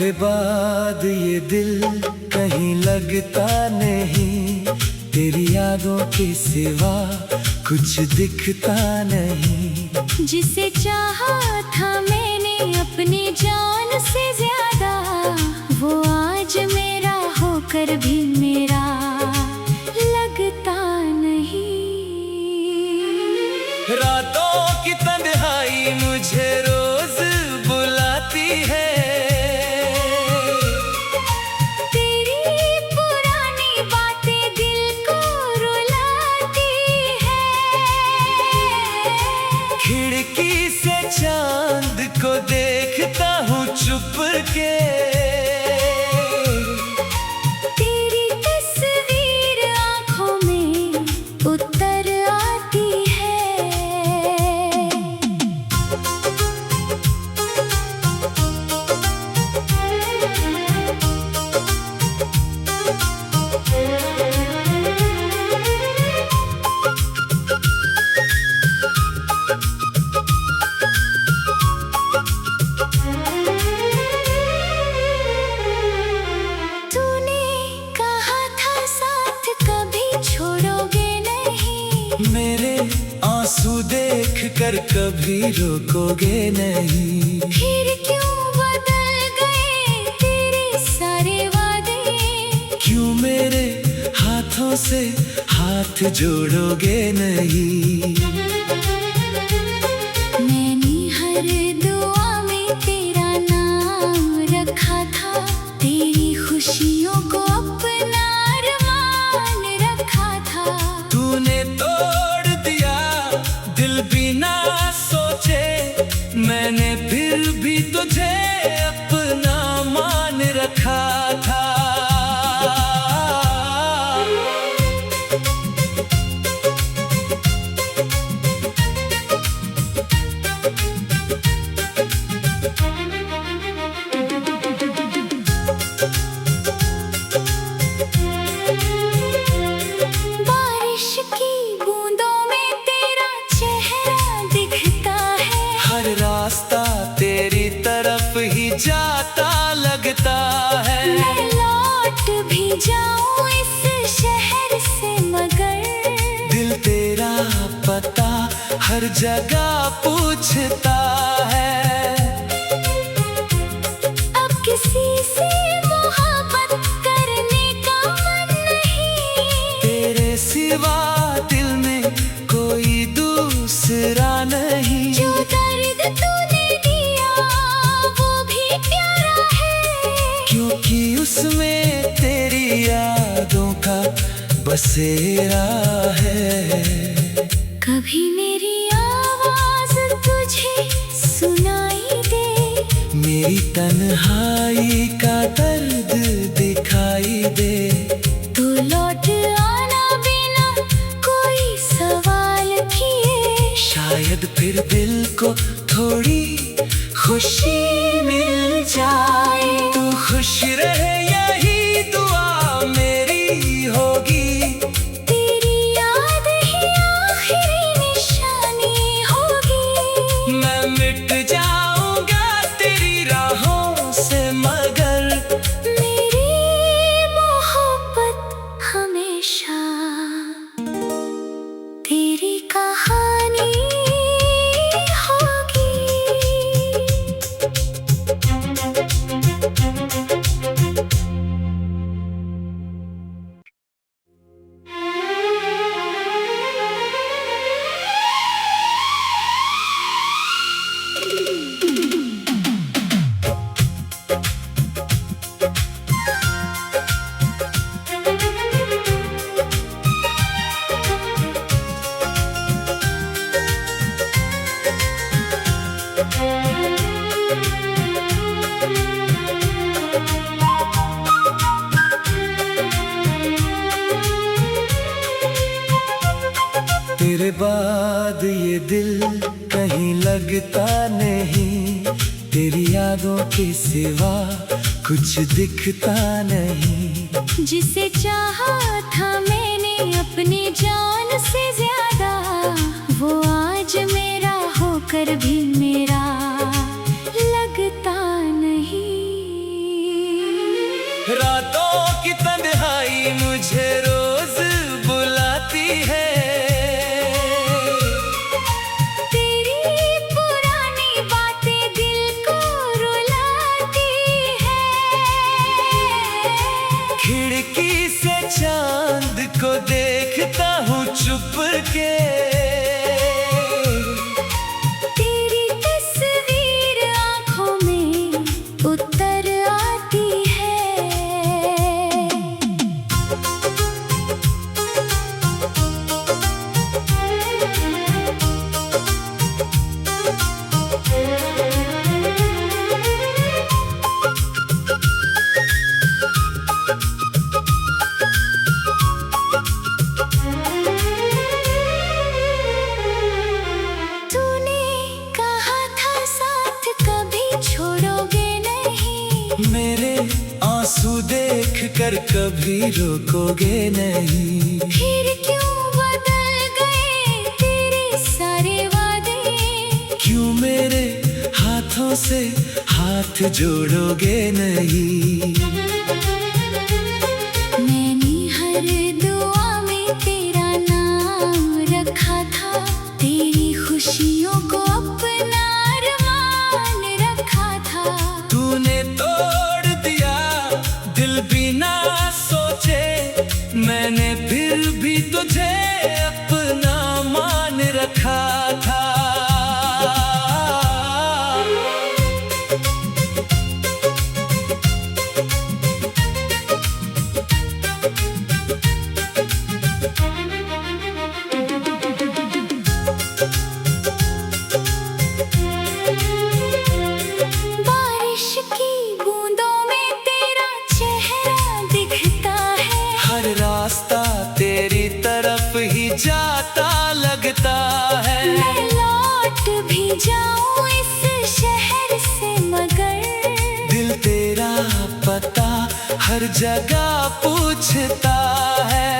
तेरे बाद ये दिल कहीं लगता नहीं, तेरी यादों के सिवा कुछ दिखता नहीं। जिसे चाहा था मैंने अपनी जान से ज्यादा, वो आज मेरा होकर भी मेरा लगता नहीं। रातों की तन्हाई मुझे रोज बुलाती है, खिड़की से चांद को देखता हूँ चुप के, तेरी तस्वीर आँखों में उतर आती है। मेरे आंसू देख कर कभी रोकोगे नहीं। फिर क्यों बदल गए तेरे सारे वादे, क्यों मेरे हाथों से हाथ जोड़ोगे नहीं। मैंने हर दुआ में तेरा नाम रखा था, तेरी खुशियों को अपना अरमान रखा था। तूने तोड़ दिया दिल बिना सोचे, मैंने फिर भी तुझे अपना मान रखा था। रास्ता तेरी तरफ ही जाता लगता है, मैं लौट भी जाऊं इस शहर से मगर दिल तेरा पता हर जगह पूछता है। अब किसी से मोहब्बत करने का मन नहीं, तेरे सिवा दिल में कोई दूसरा नहीं। जो दर्द तूने दिया वो भी प्यारा है, क्योंकि उसमें तेरी यादों का बसेरा है। कभी मेरी आवाज तुझे सुनाई दे, मेरी तन्हाई का दर्द दिखाई दे, तू लौट आना बिना कोई सवाल किए, शायद फिर दिल को थोड़ी खुशी मिल जाए। तू खुश रहे यही दुआ मेरी होगी, तेरी याद ही आखिरी निशानी होगी। मैं मिट जाऊंगा तेरी राहों से मगर मेरी मोहब्बत हमेशा तेरी कहानी होगी। तेरे बाद ये दिल कहीं लगता नहीं, तेरी यादों के सिवा कुछ दिखता नहीं। जिसे चाहा था मैंने अपनी जान से ज्यादा, वो आज मेरा होकर भी मेरा लगता नहीं। चांद को देखता हूँ चुप के। तेरी तस्वीर आँखों में उतर आती है। मेरे आंसू देख कर कभी रोकोगे नहीं। फिर क्यों बदल गए तेरे सारे वादे? क्यों मेरे हाथों से हाथ जोड़ोगे नहीं। मैंने हर दुआ में तेरा नाम रखा था, तेरी खुशियों को अपना अरमान रखा था। तूने तोड़ दिया दिल बिना सोचे, मैंने फिर भी तुझे अपना मान रखा था। बारिश की बूंदों में तेरा चेहरा दिखता है। हर रास्ता तेरी तरफ ही जाता लगता है। मैं लौट भी जाऊं इस शहर से मगर दिल तेरा पता हर जगह पूछता है।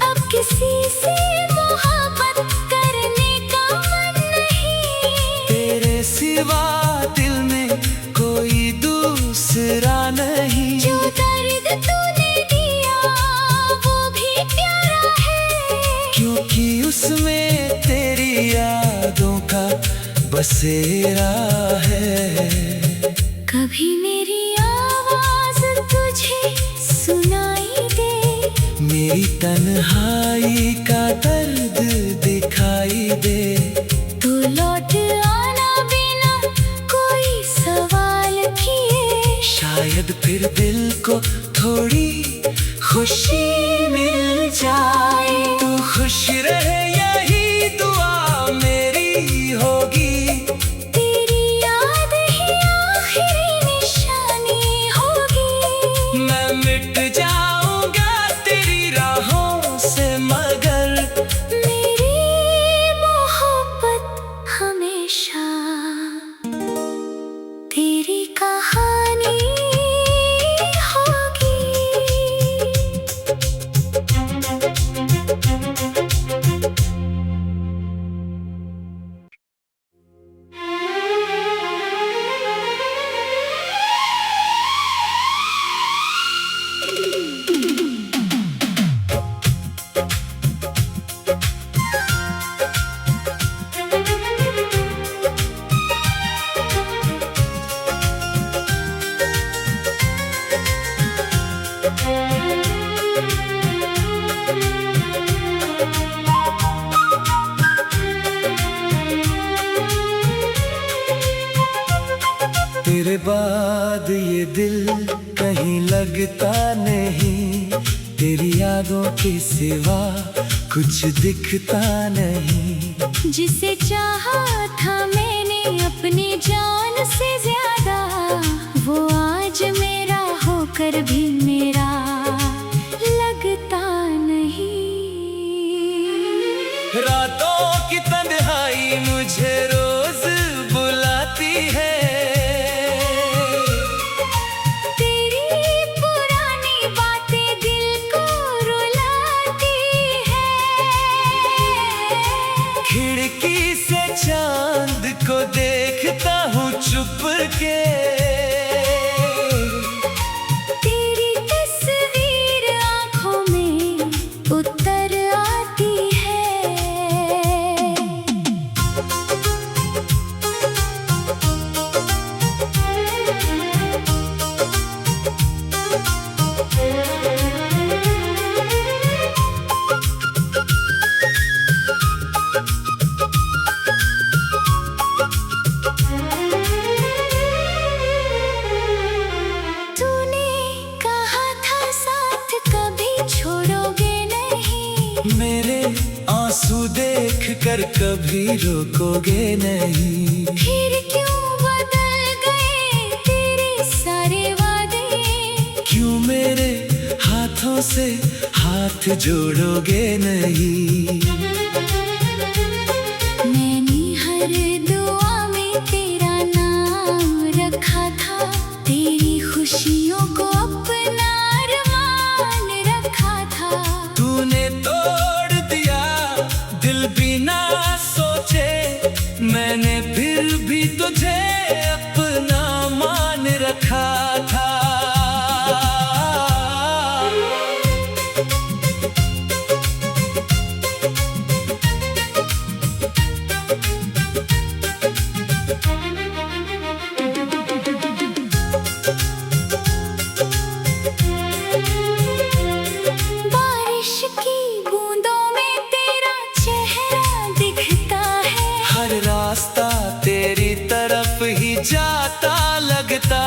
अब किसी से मोहब्बत करने का मन नहीं। तेरे सिवा दिल में कोई दूसरा नहीं। जो दर्द तूने दिया वो भी प्यारा है, क्योंकि उसमें तेरी यादों का बसेरा है। कभी मेरी आवाज तुझे सुनाई दे, मेरी तन्हाई का दर्द दिखाई दे। तो लौट आना बिना कोई सवाल किए। शायद फिर दिल को थोड़ी खुशी मिल जाए। तू खुश रहे यही दुआ मेरी होगी। तेरी याद ही आखिरी निशानी होगी। मैं मिट जाऊंगा तेरी राहों से मगर मेरी मोहब्बत हमेशा तेरी कहानी होगी। तेरे बाद ये दिल कहीं लगता नहीं। तेरी यादों के सिवा कुछ दिखता नहीं। जिसे चाहा था मैंने अपनी जान से ज्यादा, वो आज मेरा होकर भी मेरा लगता नहीं। रातों की तन्हाई मुझे रोज बुलाती है। तेरी पुरानी बातें दिल को रुलाती है। खिड़की से चांद को देखता हूँ चुप के। तेरी तस्वीर आँखों में उतर आती है। कभी रोकोगे नहीं। फिर क्यों बदल गए तेरे सारे वादे, क्यों मेरे हाथों से हाथ जोड़ोगे नहीं। मैंने हर दुआ में तेरा नाम रखा था, तेरी खुशियों को अपना अरमान रखा था। तूने तोड़ दिया दिल बिना सोचे, मैंने फिर भी तुझे अपना मान रखा था। बारिश की बूंदों में तेरा चेहरा दिखता है, हर रास्ता तेरी तरफ ही जाता लगता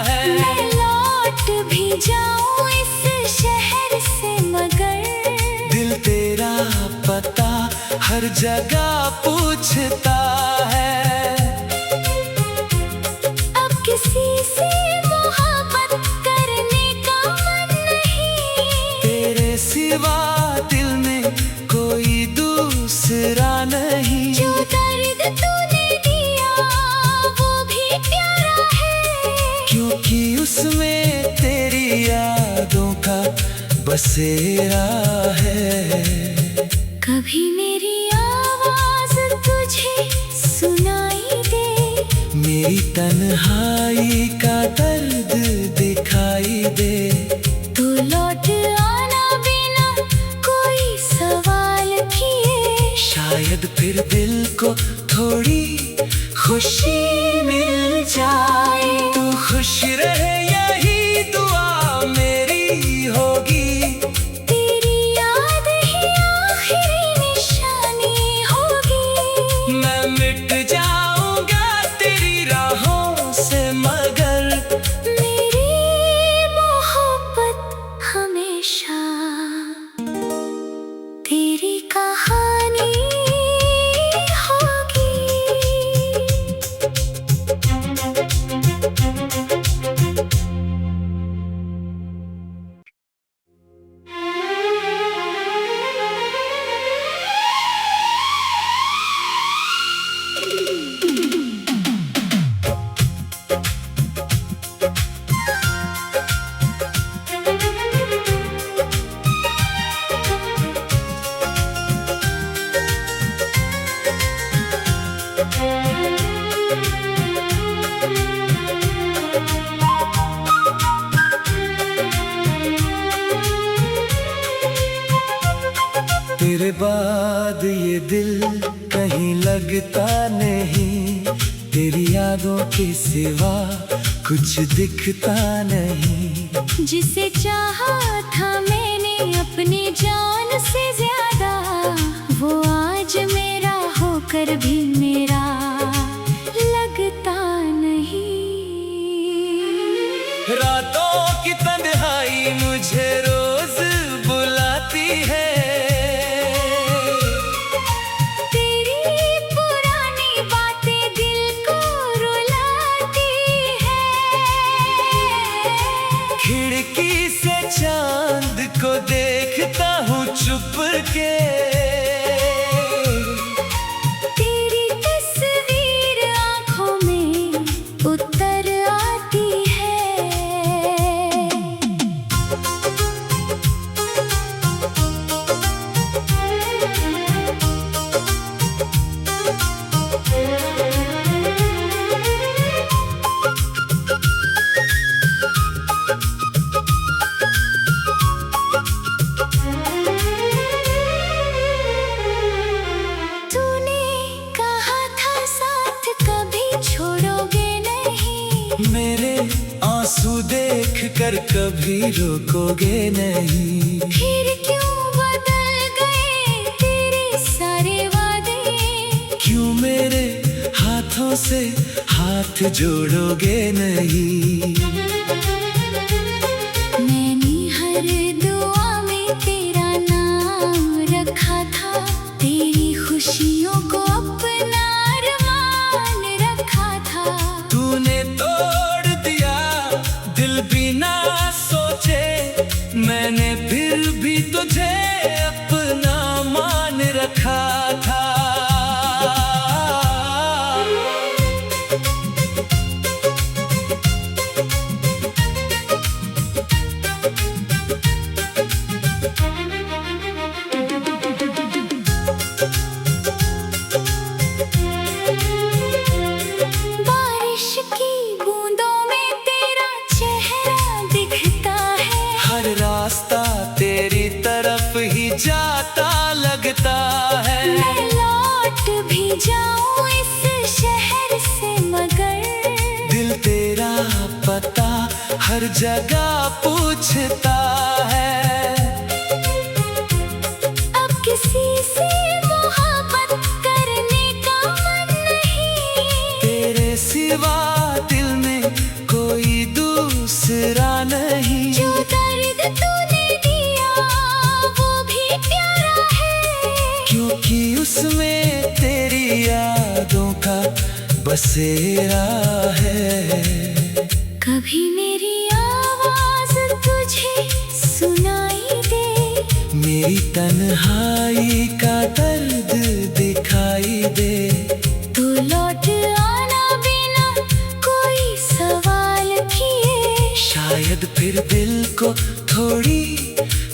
है। मैं लौट भी जाऊं इस शहर से मगर दिल तेरा पता हर जगह पूछता है। अब किसी से मोहब्बत करने का मन नहीं, तेरे सिवा दिल में कोई दूसरा नहीं। जो दर्द तूने दिया वो भी प्यारा है, क्योंकि उसमें तेरी यादों का बसेरा है। कभी मेरी आवाज तुझे सुनाई दे, मेरी तन्हाई का दर्द दिखाई दे, तो लौट आना बिना कोई सवाल किए। शायद फिर दिल को थोड़ी खुशी मिल जाए। तू खुश रहे यही दुआ मेरी होगी, तेरी याद ही आखिरी निशानी होगी। मैं मिट जाऊंगा तेरी राहों से मगर मेरी मोहब्बत हमेशा तेरी कहानी होगी। तेरे बाद ये दिल कहीं लगता नहीं, तेरी यादों के सिवा कुछ दिखता नहीं। जिसे चाहा था मैंने अपनी जान से ज्यादा, वो आज मेरा होकर भी मेरा लगता नहीं। रातों की तन्हाई मुझे रोज बुलाती है, तेरी पुरानी बातें दिल को रुलाती है। खिड़की से चांद को देखता हूँ चुप के, तेरी तस्वीर आँखों में उतर आती है। तूने कहा था साथ कभी छोड़ोगे नहीं, मेरे आंसू देख कर कभी रोकोगे नहीं। फिर क्यों बदल गए तेरे सारे वादे, क्यों मेरे हाथों से हाथ जोड़ोगे नहीं। मैंने हर दुआ में तेरा नाम रखा था, तेरी खुशियों को जाऊं इस शहर से मगर दिल तेरा पता हर जगह पूछता है। अब किसी से मोहब्बत करने का मन नहीं, तेरे सिवा दिल में कोई दूसरा नहीं। जो दर्द तूने दिया वो भी प्यारा है, क्योंकि उसमें तेरी यादों का बसेरा है। कभी मेरी आवाज तुझे सुनाई दे, मेरी तन्हाई का दर्द दिखाई दे, तो लौट आना बिना कोई सवाल किए। शायद फिर दिल को थोड़ी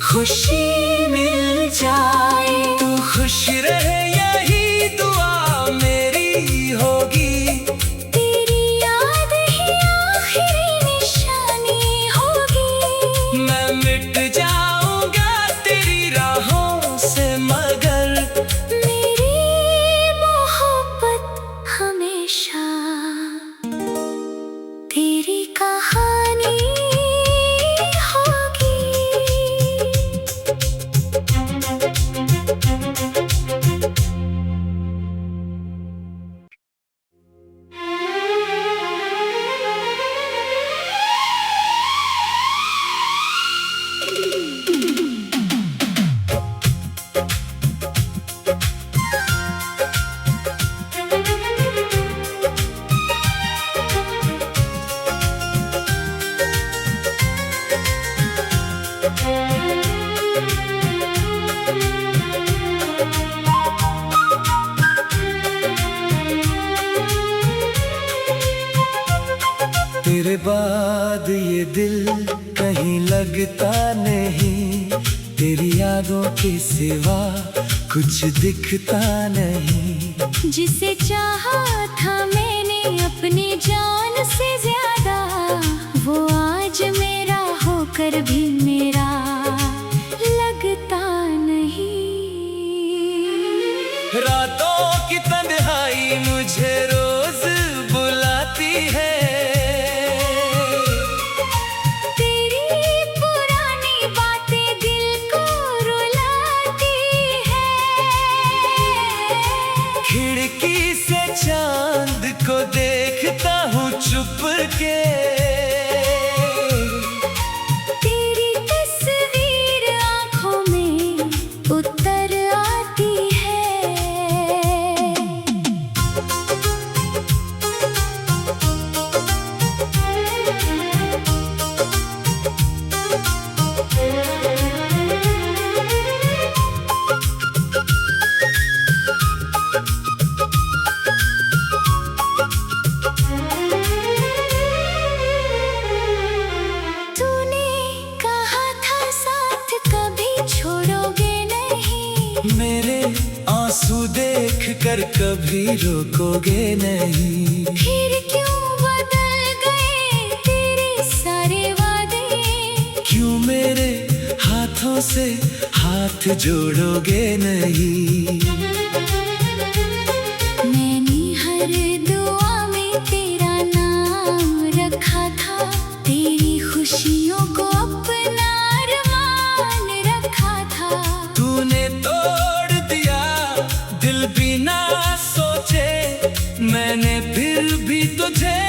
खुशी मिल जाए। तू खुश रहे यही दुआ मेरी होगी, तेरी याद ही आखिरी निशानी होगी। मैं मिट जाऊंगा तेरी राहों से मगर मेरी मोहब्बत हमेशा तेरी कहानी होगी। तेरे बाद ये दिल कहीं लगता नहीं, तेरी यादों के सिवा कुछ दिखता नहीं। जिसे चाहा था मैंने अपनी जान से ज्यादा, वो आज मेरा होकर भी मेरा लगता नहीं। रातों की तन्हाई मुझे रोज बुलाती है, तेरी पुरानी बातें दिल को रुलाती है। खिड़की से चांद को देखता हूँ चुप के, तेरी तस्वीर आँखों में उतर आती है। तूने कहा था साथ कभी छोड़ोगे नहीं, मेरे आंसू देख कर कभी रोकोगे नहीं। फिर क्यों बदल गए तेरे सारे वादे, क्यों मेरे हाथों से हाथ जोड़ोगे नहीं। मैंने हर दुआ में तेरा नाम रखा था, तेरी खुशियों को अपना अरमान रखा था। तूने तोड़ दिया दिल बिना सोचे, मैंने फिर भी तुझे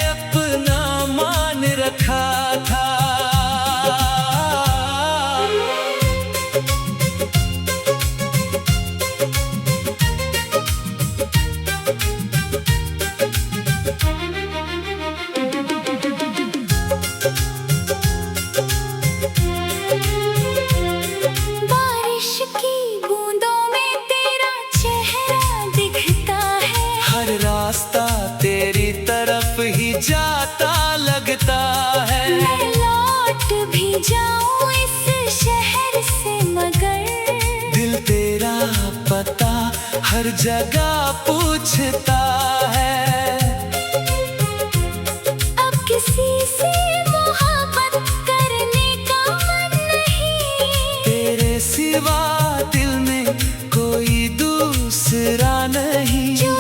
अपना मान रखा था। बारिश की बूंदों में तेरा चेहरा दिखता है, हर रास्ता तेरी तरफ ही जाता लगता है। मैं लौट भी जाऊं इस शहर से मगर दिल तेरा पता हर जगह पूछता है। अब किसी से मोहब्बत करने का मन नहीं, तेरे सिवा दिल में कोई दूसरा नहीं। जो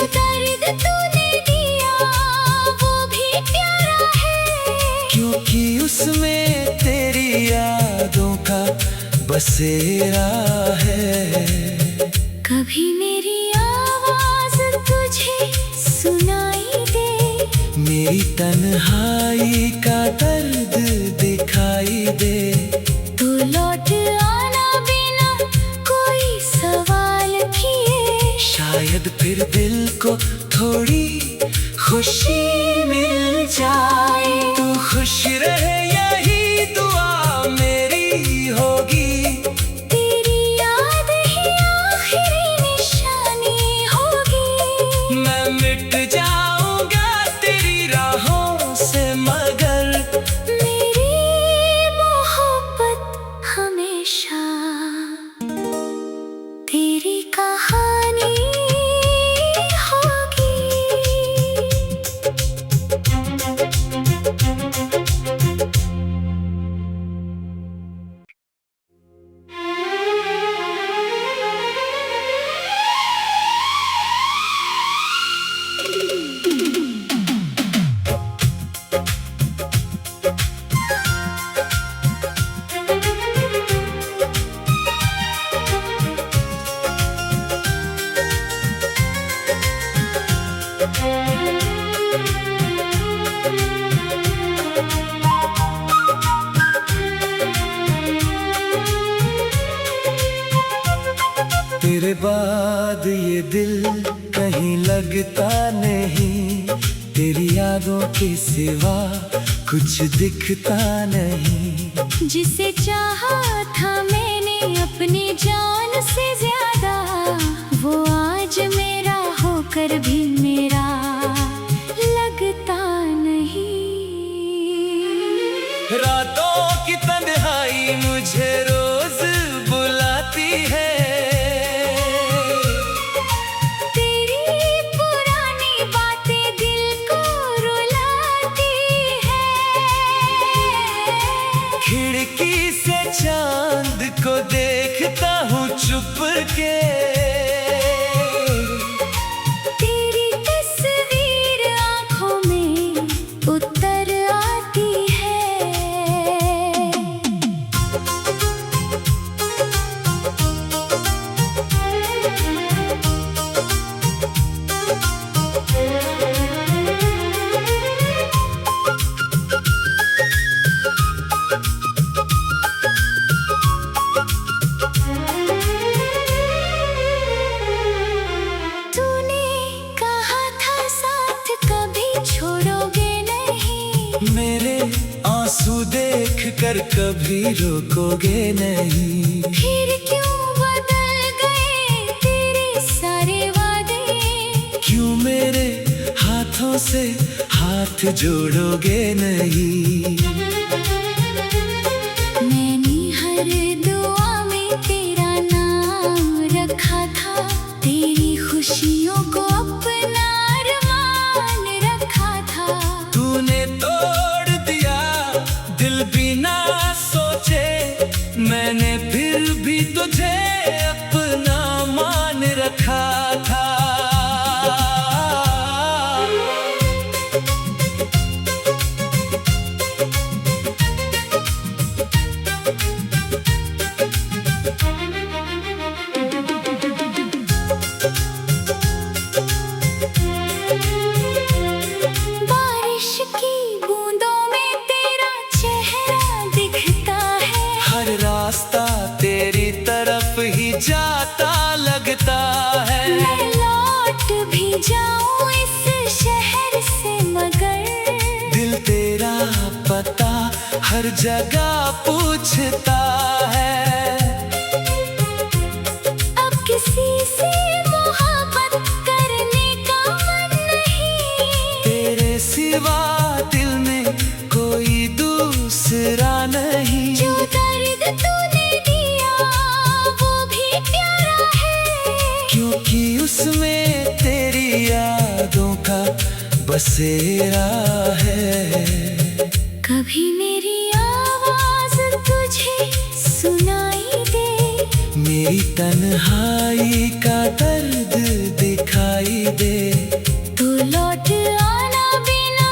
बसेरा है। कभी मेरी आवाज तुझे सुनाई दे, मेरी तन्हाई का दर्द दिखाई दे, तो लौट आना बिना कोई सवाल किए। शायद फिर दिल को थोड़ी खुशी मिल जाए। तू खुश रहे यही दुआ मेरी होगी, तेरी याद ही आखिरी निशानी होगी। मैं मिट जाऊंगा तेरी राहों से, मगर मेरी मोहब्बत हमेशा तेरी कहानी होगी। तेरे बाद ये दिल कहीं लगता नहीं, तेरी यादों के सिवा कुछ दिखता नहीं। जिसे चाहा था मैंने अपनी जान से ज्यादा, वो आज मेरा होकर भी मेरा लगता नहीं। रातों की तन्हाई मुझे रोज बुलाती है, तेरी पुरानी बातें दिल को रुलाती है। खिड़की से चांद को देखता हूँ चुप के, तेरी तस्वीर आँखों में उतर आती है। तूने कहा था साथ कभी छोड़ोगे नहीं, मेरे आंसू देख कर कभी रोकोगे नहीं। फिर क्यों बदल गए तेरे सारे वादे। क्यों मेरे हाथों से हाथ जोड़ोगे नहीं। मैंने हर दुआ में तेरा नाम रखा था, तेरी खुशियों को अपना अरमान रखा था। तूने तोड़ दिया दिल बिना सोचे, मैंने फिर भी तुझे अपना मान रखा था। बारिश की बूंदों में तेरा चेहरा दिखता है, हर रास्ता तेरी तरफ ही जाता लगता है। मैं लौट भी जाऊं इस शहर से, मगर दिल तेरा पता हर जगह पूछता है। अब किसी से मोहब्बत करने का मन नहीं, तेरे सिवा दिल में कोई दूसरा नहीं। जो दर्द तूने दिया वो भी प्यारा है, क्योंकि उसमें तेरी यादों का बसेरा है। कभी मेरी आवाज तुझे सुनाई दे, मेरी तन्हाई का दर्द दिखाई दे, तो लौट आना बिना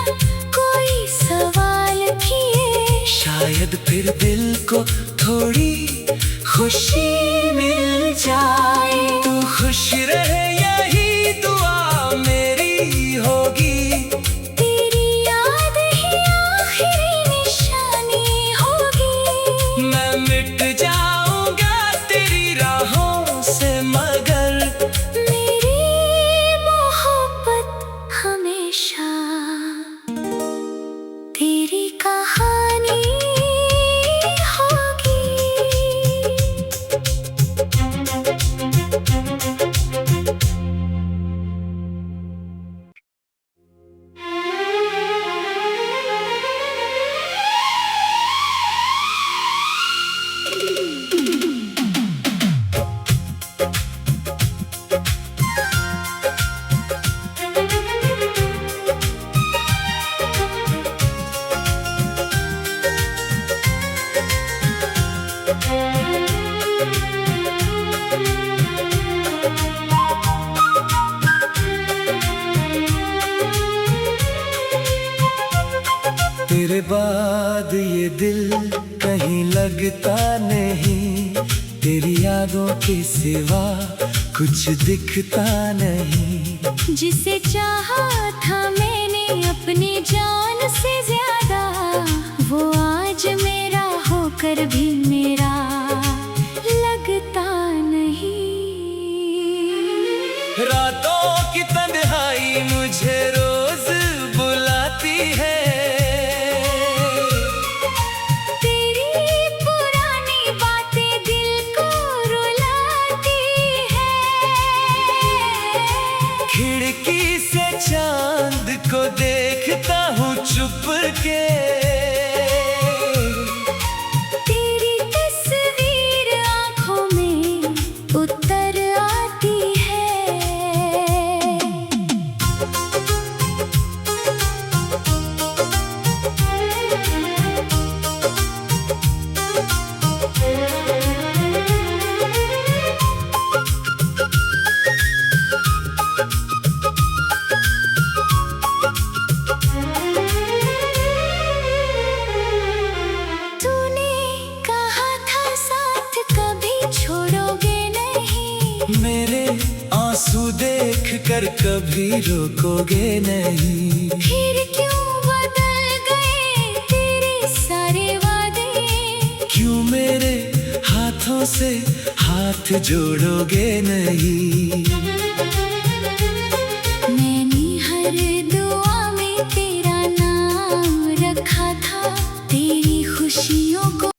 कोई सवाल किए। शायद फिर दिल को थोड़ी खुशी मिल जाए। तू खुश रहे यही दुआ मेरी होगी। तेरी याद ही आखिरी निशानी होगी। मैं मिट जाऊंगा तेरी राहों से मगर मेरी मोहब्बत हमेशा तेरी कहानी होगी। तेरे बाद ये दिल कहीं लगता नहीं। तेरी यादों के सिवा कुछ दिखता नहीं। जिसे चाहा था मैंने अपनी जान से ज्यादा, वो आज मेरा होकर भी मेरा लगता नहीं। रातों की तन्हाई मुझे रोज बुलाती है। तेरी पुरानी बातें दिल को रुलाती है। खिड़की से चांद को देखता हूँ चुप के। तेरी तस्वीर आँखों में उतर आती है। तूने कहा था साथ कभी छोड़ोगे नहीं। मेरे आंसू देख कर कभी रोकोगे नहीं। फिर क्यों बदल गए तेरे सारे वादे। क्यों मेरे हाथों से हाथ जोड़ोगे नहीं। मैंने हर दुआ में तेरा नाम रखा था। तेरी खुशी